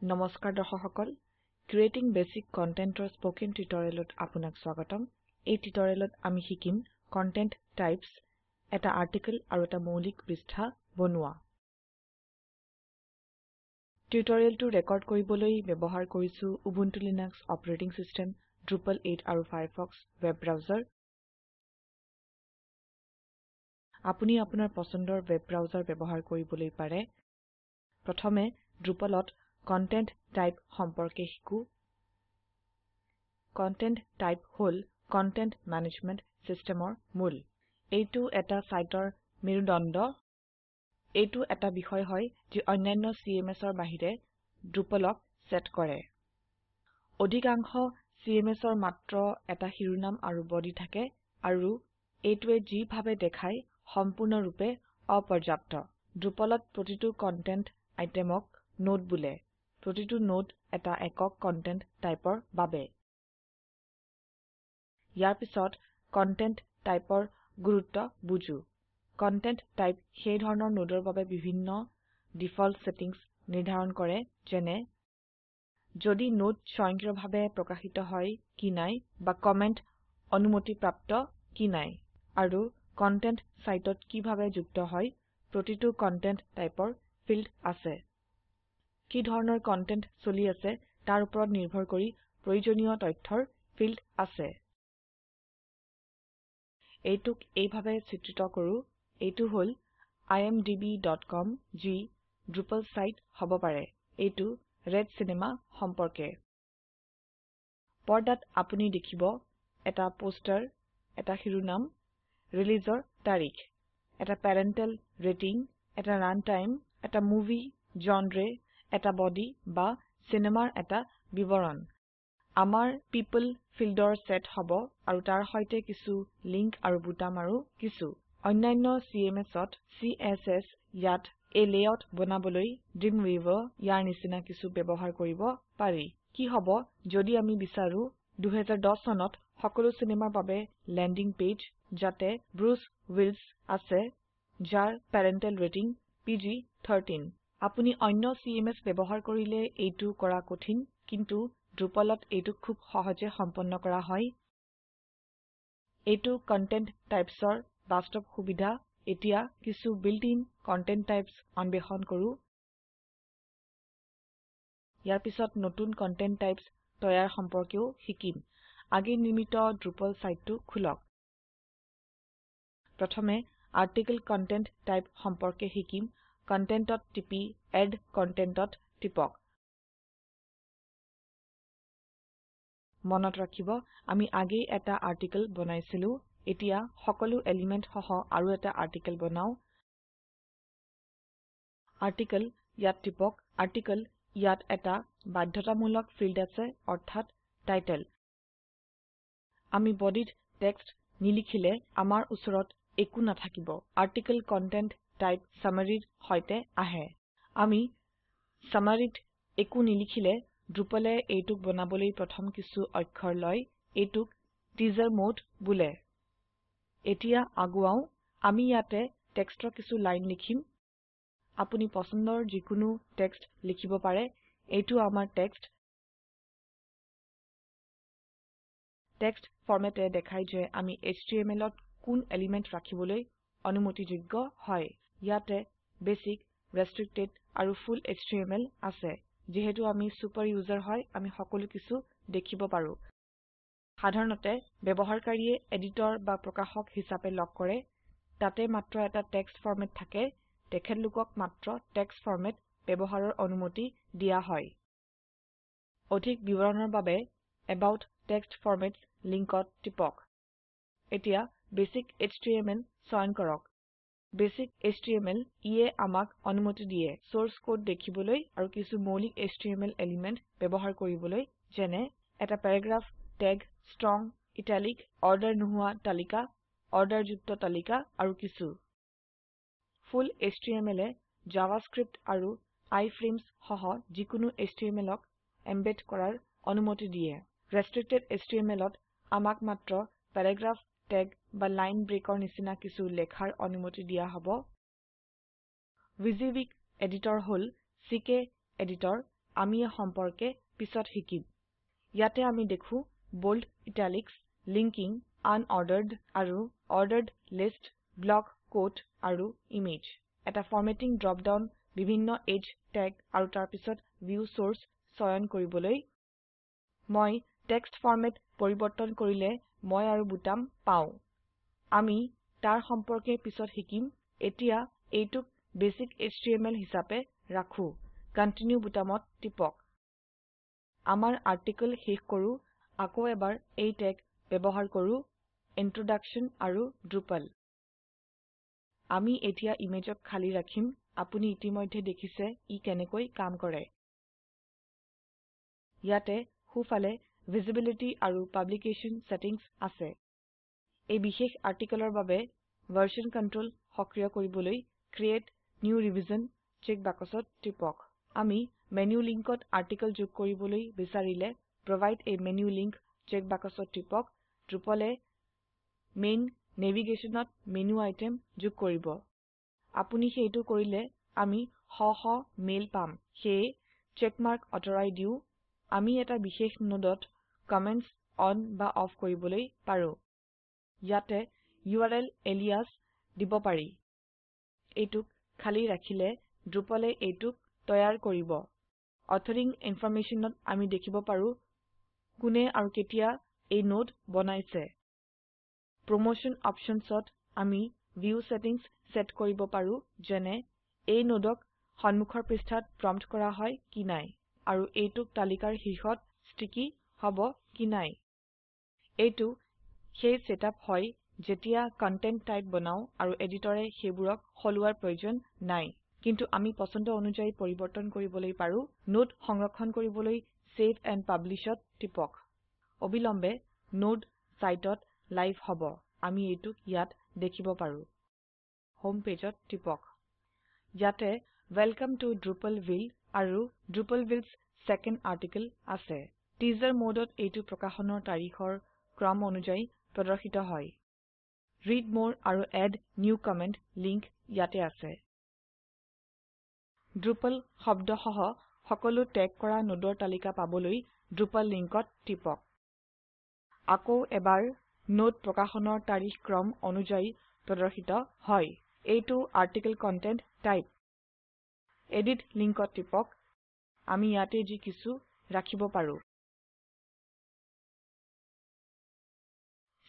নমস্কাৰ দৰ্শক সকল ক্ৰিয়েটিং বেচিক কন্টেন্টৰ স্পোকেন টিউটৰিয়েলত আপোনাক স্বাগতম এই টিউটৰিয়েলত আমি শিকিম কন্টেন্ট টাইপছ এটা আৰ্টিকেল আৰু এটা মৌলিক পৃষ্ঠা বনোৱা টিউটৰিয়েলটো ৰেকৰ্ড কৰিবলৈ ব্যৱহাৰ কৰিছো Ubuntu Linux operating system Drupal 8 আৰু ফায়াৰফক্স ওয়েব ব্ৰাউজাৰ আপুনি আপোনাৰ পছন্দৰ ওয়েব ব্ৰাউজাৰ ব্যৱহাৰ কৰিবলৈ পাৰে প্ৰথমে Drupalত কন্টেন্ট টাইপ সম্পৰ্কে শিকো কন্টেন্ট টাইপ হল কন্টেন্ট ম্যানেজমেন্ট সিস্টেমৰ মূল এইটো এটা সাইটৰ মেৰুদণ্ড এইটো এটা বিষয় হয় যি অন্যান্য CMSৰ বাহিৰে Drupalক সেট কৰে অধিকাংশ CMSৰ মাত্ৰ এটা শিৰোনাম আৰু বডি থাকে আৰু এইটোৱে যি ভাবে দেখায় সম্পূৰ্ণৰূপে অপৰ্যাপ্ত Drupalত প্ৰতিটো কন্টেন্ট আইটেমক নোড বোলে প্ৰতিটো নোড এটা একক কন্টেন্ট টাইপৰ বাবে ইয়াৰ পিছত কন্টেন্ট টাইপৰ গুৰুত্ব বুজো কন্টেন্ট টাইপ সেই ধৰণৰ নোডৰ বাবে বিভিন্ন ডিফল্ট সেটিংস নিৰ্ধাৰণ কৰে যেনে যদি নোড স্বয়ংক্ৰিয়ভাৱে প্ৰকাশিত হয় কি নাই বা কমেন্ট অনুমতিপ্ৰাপ্ত কি নাই আৰু কন্টেন্ট সাইটত কিভাবে যুক্ত হয় প্ৰতিটো কন্টেন্ট টাইপৰ ফিল্ড আছে কি ধৰণৰ কন্টেন্ট চলি আছে তাৰ ওপৰত নিৰ্ভৰ কৰি প্ৰয়োজনীয় তথ্যৰ ফিল্ড আছে এইটোক এইভাবে চিত্ৰিত কৰো এইটো হল imdb.com যি Drupal সাইট হব পাৰে এইটো ৰেড চিনেমা সম্পৰ্কে পৰ্দাত আপুনি দেখিব এটা পোষ্টাৰ এটা শিৰোনাম ৰিলিজৰ তাৰিখ এটা পেৰেণ্টেল ৰেটিং এটা ৰান টাইম এটা মুভি জনৰে এটা বডি বা সিনেমাৰ এটা বিৱৰণ আমাৰ পিপল ফিল্ডৰ সেট হব আৰু তাৰ সৈতে কিছু লিংক আৰু বুটাম আৰু কিছু অন্যান্য CMSত CSS ইয়াত এই লেআউট বনাবলৈ Dreamweaver ইয়াৰ নিচিনা কিছু ব্যৱহাৰ কৰিব পাৰি কি হব যদি আমি বিচাৰো 2010 চনত সকলো সিনেমাৰ বাবে ল্যান্ডিং পেজ যাতে ব্ৰুচ উইলছ আছে যাৰ পেৰেণ্টেল ৰেটিং PG-13 আপুনি অন্য CMS ব্যৱহাৰ কৰিলে এইটো কৰা কঠিন কিন্তু Drupalত এইটো খুব সহজে সম্পন্ন কৰা হয় এইটো কন্টেন্ট টাইপছৰ বাস্তৱ সুবিধা এতিয়া কিছু বিল্ট ইন কন্টেন্ট টাইপছ অন্বেষণ কৰো ইয়াৰ পিছত নতুন কন্টেন্ট টাইপছ তৈয়াৰ সম্পৰ্কেও শিকিম আগে নিৰ্মিত Drupal সাইটটো খুলক প্ৰথমে আৰ্টিকল কন্টেন্ট টাইপ সম্পৰ্কে শিকিম কন্টেন্টত টিপি এড কন্টেন্টত টিপক মনত ৰাখিব আমি আগেই এটা আৰ্টিকল বনাইছিলো এতিয়া সকলো এলিমেন্ট সহ আৰু এটা আৰ্টিকল বনাও আৰ্টিকল ইয়াত টিপক আৰ্টিকল ইয়াত এটা বাধ্যতামূলক ফিল্ড আছে অৰ্থাৎ টাইটেল আমি বডিত টেক্সট নিলিখিলে আমাৰ উচৰত একো নাথাকিব আৰ্টিকল কন্টেন্ট টাইপ সামাৰীৰ সৈতে আহে আমি সামাৰীত একো নিলিখিলে Drupalয়ে এইটোক বনাবলৈ প্ৰথম কিছু অক্ষৰ লয় এইটোক টিজাৰ মোড বোলে এতিয়া আগুৱাও আমি ইয়াতে টেক্সটৰ কিছু লাইন লিখিম আপুনি পছন্দৰ যিকোনো টেক্সট লিখিব পাৰে এইটো আমাৰ টেক্সট ফৰমেটে দেখায় যে আমি HTMLত কোন এলিমেন্ট ৰাখিবলৈ অনুমতিযোগ্য হয় ইয়াতে বেসিক ৰেষ্ট্ৰিক্টেড আৰু ফুল HTML আছে যেহেতু আমি সুপাৰ ইউজাৰ হয় আমি সকলো কিছু দেখিব পাৰো সাধাৰণতে ব্যৱহাৰকাৰীয়ে এডিটৰ বা প্ৰকাশক হিচাপে লগ কৰে তাতে মাত্ৰ এটা টেক্সট ফৰমেট থাকে তেখেতলোকক মাত্ৰ টেক্সট ফৰমেট ব্যৱহাৰৰ অনুমতি দিয়া হয় অধিক বিৱৰণৰ বাবে এবাউট টেক্সট ফৰমেটছ লিংকত টিপক এতিয়া বেসিক HTML চয়ন কৰক বেসিক HTML ইয়ে আমাক অনুমতি দিয়ে সোৰ্স কোড দেখিবলৈ আৰু কিছু মৌলিক HTML এলিমেন্ট ব্যৱহাৰ কৰিবলৈ যেনে এটা প্যাৰাগ্ৰাফ ট্যাগ ষ্ট্ৰং ইটালিক অৰ্ডাৰ নোহোৱা তালিকা অৰ্ডাৰযুক্ত তালিকা আৰু কিছু ফুল HTMLয়ে জাভাস্ক্ৰিপ্ট আৰু আইফ্ৰেমছ সহ যিকোনো HTMLক এমবেড কৰাৰ অনুমতি দিয়ে ৰেষ্ট্ৰিক্টেড HTMLত আমাক মাত্ৰ প্যাৰাগ্ৰাফ ট্যাগ বা লাইন ব্ৰেকৰ নিচিনা কিছু লেখাৰ অনুমতি দিয়া হ'ব WYSIWYG এডিটৰ হল CK এডিটৰ আমি এই সম্পৰ্কে পিছত শিকিম ইয়াতে আমি দেখো bold italics linking unordered আৰু ordered list block quote আৰু image এটা formatting drop down বিভিন্ন age tag আৰু তাৰ পিছত view source চয়ন কৰিবলৈ মই text format পৰিবৰ্তন কৰিলে মই আৰু বুটাম পাও আমি তাৰ সম্পৰ্কে পিছত শিকিম এতিয়া এইটোক বেসিক html হিচাপে ৰাখো কন্টিনিউ বুটামত টিপক আমাৰ আৰ্টিকল শেষ কৰো আকৌ এবাৰ এই ট্যাগ ব্যবহাৰ কৰো ইন্ট্ৰোডাকচন আৰু ড্ৰুপাল আমি এতিয়া ইমেজক খালি ৰাখিম আপুনি ইতিমধ্যে দেখিছে ই কেনেকৈ কাম কৰে ইয়াতে হুফালে ভিজিবিলিটি আৰু পাব্লিকেশ্যন সেটিংস আছে এই বিশেষ আৰ্টিকলৰ বাবে ভাৰ্সন কন্ট্ৰোল সক্ৰিয় কৰিবলৈ ক্ৰিয়েট নিউ ৰিভিজন চেক বাকচত টিপক আমি মেনু লিংকত আৰ্টিকল যোগ কৰিবলৈ বিচাৰিলে provide a menu link check বাকচত টিপক Drupalে মেইন নেভিগেশ্যনত মেনু আইটেম যোগ কৰিব আপুনি সেইটো কৰিলে আমি শ মেইল পাম সেয়ে চেকমাৰ্ক অতৰাই দিও আমি এটা বিশেষ নোডত কমেন্টস অন বা অফ কৰিবলৈ পাৰো ইয়াতে URL এলিয়াস দিব পাৰি এইটোক খালি ৰাখিলে Drupalে এইটোক তৈয়াৰ কৰিব অথৰিং ইনফৰমেশনত আমি দেখিব পাৰো কোনে আৰু কেতিয়া এই নোড বনাইছে প্ৰমোশন অপশনছত আমি ভিউ সেটিংস সেট কৰিব পাৰো যেনে এই নোডক সন্মুখৰ পৃষ্ঠাত প্ৰম্পট কৰা হয় কি নাই আৰু এইটোক তালিকাৰ শীৰ্ষত ষ্টিকি হ'ব কি নাই এইটো সেই সেটআপ হয় যেতিয়া কন্টেন্ট টাইপ বনাও আৰু এডিটৰে সেইবোৰক সলোৱাৰ প্ৰয়োজন নাই কিন্তু আমি পছন্দ অনুযায়ী পৰিবৰ্তন কৰিবলৈ পাৰো নোড সংৰক্ষণ কৰিবলৈ সেভ এণ্ড পাব্লিশত টিপক অবিলম্বে নোড সাইটত লাইভ হ'ব আমি এইটোক ইয়াত দেখিব পাৰো হোম পেজত টিপক ইয়াতে ওয়েলকাম টু Drupalville আৰু Drupalville's second article আছে টিজাৰ মোডত এইটো প্ৰকাশনৰ তাৰিখৰ ক্ৰম অনুযায়ী প্ৰদৰ্শিত হয় ৰিড মোৰ আৰু এড নিউ কমেন্ট লিংক ইয়াতে আছে Drupal শব্দসহ সকলো টেগ কৰা নোডৰ তালিকা পাবলৈ Drupal লিংকত টিপক আকৌ এবাৰ নোড প্ৰকাশনৰ তাৰিখ ক্ৰম অনুযায়ী প্ৰদৰ্শিত হয় এইটো আৰ্টিকল কন্টেন্ট টাইপ এডিট লিংকত টিপক আমি ইয়াতে যি কিছু ৰাখিব পাৰো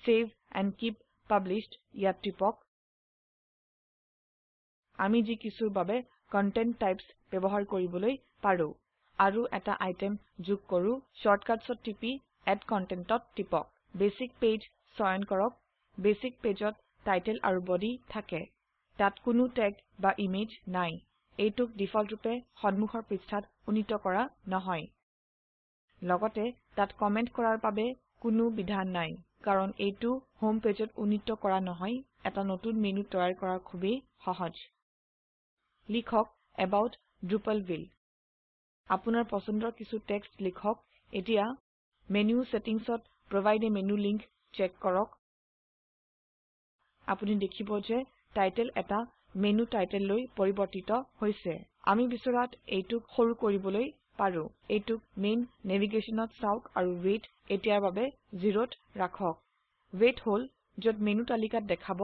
Save and keep published ইয়াত টিপক আমি যি কিছুৰ বাবে কন্টেন্ট টাইপস ব্যৱহাৰ কৰিবলৈ পাৰো আৰু এটা আইটেম যোগ কৰো শৰ্টকাটছত টিপি এড কণ্টেণ্টত টিপক বেসিক পেজ চয়ন কৰক বেসিক পেজত টাইটেল আৰু বডি থাকে তাত কোনো ট্যাগ বা ইমেজ নাই এইটোক ডিফল্ট ৰূপে সন্মুখৰ পৃষ্ঠাত উন্নীত কৰা নহয় লগতে তাত কমেন্ট কৰাৰ বাবে কোনো বিধান নাই কাৰণ এইটো হোম পেজত উন্নীত কৰা নহয় এটা নতুন মেনু তৈয়াৰ কৰা খুবেই সহজ লিখক about Drupalville আপোনাৰ পছন্দৰ কিছু টেক্সট লিখক এতিয়া মেনু সেটিংসত provide a menu link check কৰক আপুনি দেখিব যে টাইটেল এটা মেনু টাইটেল লৈ পৰিৱৰ্তিত হৈছে আমি বিচৰাত এইটোক সৰু কৰিবলৈ পাৰো এইটোক মেইন নেভিগেশ্যনত চাওক আৰু weight এতিয়াৰ বাবে 0ত ৰাখক weight হল যত মেনু তালিকাত দেখাব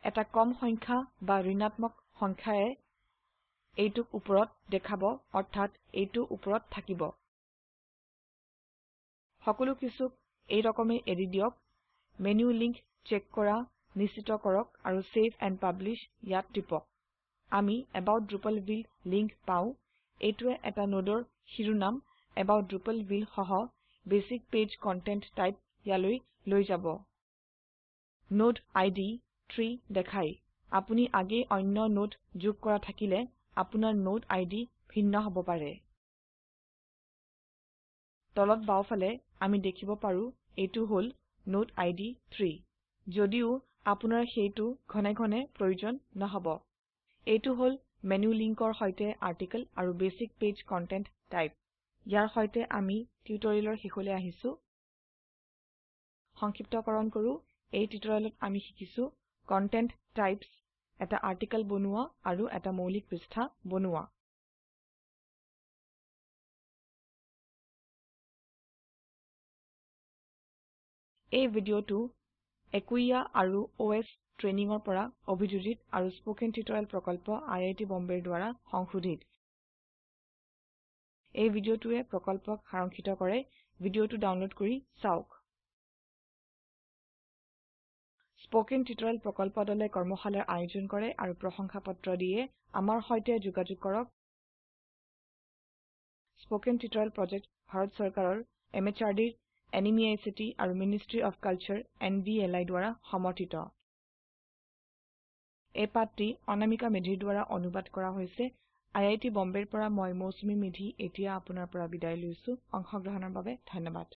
এটা কম সংখ্যা বা ঋণাত্মক সংখ্যায়ে এইটোক ওপৰত দেখাব অৰ্থাৎ এইটো ওপৰত থাকিব সকলো কিছুক এই ৰকমে এৰি দিয়ক মেনু লিংক চেক কৰা নিশ্চিত কৰক আৰু Save and Publish ইয়াত টিপক আমি about Drupalville লিংক পাও এইটোৱে এটা নোডৰ শিৰোনাম about Drupalville সহ বেসিক পেজ কন্টেন্ট টাইপ ইয়ালৈ লৈ যাব নোড ID 3 দেখাই আপুনি আগে অন্য নোড যোগ কৰা থাকিলে আপোনাৰ নোড ID ভিন্ন হ'ব পাৰে তলত বাওফালে আমি দেখিব পাৰো এইটো হল নোড ID 3 যদিও আপোনাৰ সেইটো ঘনে ঘনে প্ৰয়োজন নহব এইটো হল মেনু লিংকৰ সৈতে আৰ্টিকল আৰু বেসিক পেজ কন্টেন্ট টাইপ ইয়াৰ সৈতে আমি টিউটৰিয়েলৰ শেষলৈ আহিছো সংক্ষিপ্তকৰণ কৰো এই টিউটৰিয়েলত আমি শিকিছো কন্টেন্ট টাইপস এটা আৰ্টিকল বনোৱা আৰু এটা মৌলিক পৃষ্ঠা বনোৱা এই ভিডিওটো একুইয়া আৰু OS ট্ৰেইনিঙৰ পৰা অভিযোজিত আৰু স্পোকেন টিউটৰিয়েল প্ৰকল্প IIT বম্বেৰ দ্বাৰা সংশোধিত এই ভিডিওটোৱে প্ৰকল্পক সাৰাংক্ষিত কৰে ভিডিওটো ডাউনলোড কৰি চাওক স্পোকেন টিউটৰিয়েল প্ৰকল্প দলে কৰ্মশালাৰ আয়োজন কৰে আৰু প্ৰশংসাপত্ৰ দিয়ে আমাৰ সৈতে যোগাযোগ কৰক স্পোকেন টিউটৰিয়েল প্ৰজেক্ট ভাৰত চৰকাৰৰ MHRDৰ NMEICT আৰু মিনিষ্ট্ৰি অফ কালচাৰ NVLI দ্বাৰা সমৰ্থিত এই পাঠটি অনামিকা মেধিৰ দ্বাৰা অনুবাদ কৰা হৈছে IIT বম্বেৰ পৰা মই মৌচুমী মেধি এতিয়া আপোনাৰ পৰা বিদায় লৈছো অংশগ্ৰহণৰ বাবে ধন্যবাদ